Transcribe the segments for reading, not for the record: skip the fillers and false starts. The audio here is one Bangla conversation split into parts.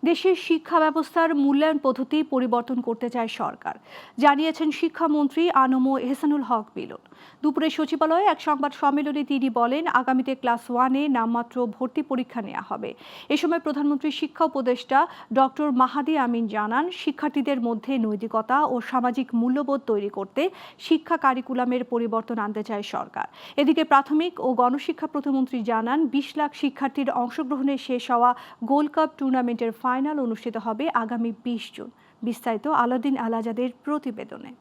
দেশের শিক্ষা ব্যবস্থার মূল্যায়ন পদ্ধতি পরিবর্তন করতে চায় সরকার, জানিয়েছেন শিক্ষামন্ত্রী আনম এহসানুল হক মিলন। দুপুরে সচিবালয়ে এক সংবাদ সম্মেলনে তিনি বলেন, আগামীতে ক্লাস 1-এ নামমাত্র ভর্তি পরীক্ষা নেওয়া হবে। এ সময় প্রধানমন্ত্রীর শিক্ষা উপদেষ্টা ডক্টর মাহাদি আমিন জানান, শিক্ষার্থীদের মধ্যে নৈতিকতা ও সামাজিক মূল্যবোধ তৈরি করতে শিক্ষা কারিকুলামের পরিবর্তন আনতে চায় সরকার। এদিকে প্রাথমিক ও গণশিক্ষা প্রতিমন্ত্রী জানান, 20 লাখ শিক্ষার্থীর অংশগ্রহণে শেষ হওয়া গোল্ড কাপ টুর্নামেন্টের ফাইনাল অনুষ্ঠিত হবে আগামী 20 জুন। বিস্তারিত আলাউদ্দিন আল আজাদের প্রতিবেদনে।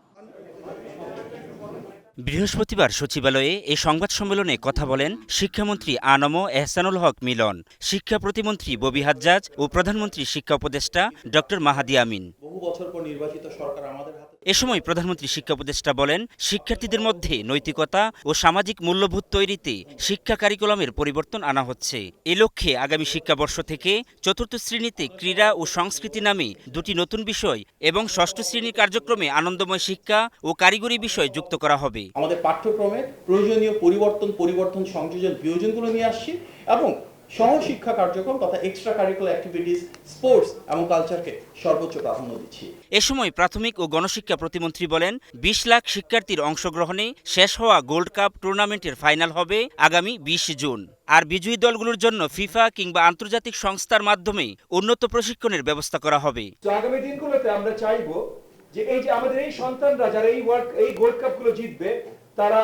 বৃহস্পতিবার সচিবালয়ে এই সংবাদ সম্মেলনে কথা বলেন শিক্ষামন্ত্রী আনম এহসানুল হক মিলন, শিক্ষা প্রতিমন্ত্রী ববি হাজ্জাজ ও প্রধানমন্ত্রী শিক্ষা উপদেষ্টা ডক্টর মাহাদি আমিন। এ সময় প্রধানমন্ত্রী শিক্ষা উপদেষ্টা বলেন, শিক্ষার্থীদের মধ্যে নৈতিকতা ও সামাজিক মূল্যবোধ তৈরিতে শিক্ষা কারিকুলামের পরিবর্তন আনা হচ্ছে। এ লক্ষ্যে আগামী শিক্ষাবর্ষ থেকে 4র্থ শ্রেণীতে ক্রীড়া ও সংস্কৃতি নামে 2টি নতুন বিষয় এবং 6ষ্ঠ শ্রেণীর কার্যক্রমে আনন্দময় শিক্ষা ও কারিগরি বিষয় যুক্ত করা হবে। আমাদের পাঠ্যক্রমে প্রয়োজনীয় পরিবর্তন সংযোজন বিয়োজনগুলো নিয়ে আসছি এবং সহশিক্ষা কার্যক্রম তথা এক্সট্রা কারিকুলার অ্যাক্টিভিটিস, স্পোর্টস এবং কালচারকে সর্বোচ্চ প্রাধান্য দিচ্ছি। এ সময় প্রাথমিক ও গণশিক্ষা প্রতিমন্ত্রী বলেন, 20 লাখ শিক্ষার্থীর অংশগ্রহণে শেষ হওয়া গোল্ড কাপ টুর্নামেন্টের ফাইনাল হবে আগামী 20 জুন। আর বিজয়ী দলগুলোর জন্য ফিফা কিংবা আন্তর্জাতিক সংস্থার মাধ্যমে উন্নত প্রশিক্ষণের ব্যবস্থা করা হবে। আগামী দিনগুলোতে আমরা চাইবো যে এই যে আমাদের এই সন্তানরা যারা এই গোল্ড কাপ গুলো জিতবে, তারা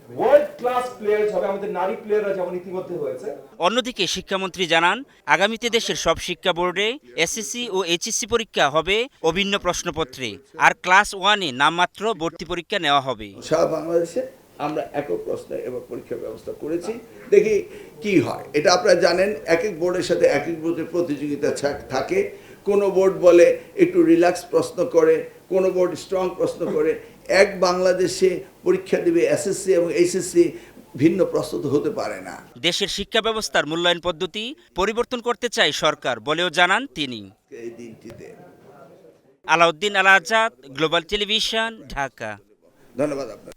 ওয়ার্ল্ড ক্লাস প্লেয়ার্স হবে, আমাদের নারী প্লেয়াররা যেমন ইতিমধ্যে হয়েছে। অন্যদিকে শিক্ষামন্ত্রী জানান, আগামীতে দেশের সব শিক্ষা বোর্ডে এসএসসি ও এইচএসসি পরীক্ষা হবে অভিন্ন প্রশ্নপত্রে, আর ক্লাস 1-এ নামমাত্র ভর্তি পরীক্ষা নেওয়া হবে। সারা বাংলাদেশে আমরা একক প্রশ্ন এবং পরীক্ষার ব্যবস্থা করেছি, দেখি কি হয়। এটা আপনারা জানেন, এক এক বোর্ডের সাথে এক এক বোর্ডের প্রতিযোগিতা থাকে। কোনো বোর্ড বলে একটু রিল্যাক্স প্রশ্ন করে, কোনো বোর্ড স্ট্রং প্রশ্ন করে। এক বাংলাদেশে পরীক্ষা দেবে এসএসসি এবং এইচএসসি, ভিন্ন প্রস্তুত হতে পারে না। দেশের শিক্ষা ব্যবস্থার মূল্যায়ন পদ্ধতি পরিবর্তন করতে চায় সরকার বলেও জানান তিনি। এই দিনটিতে আলাউদ্দিন আল আজাদ, গ্লোবাল টেলিভিশন, ঢাকা। ধন্যবাদ আপনার।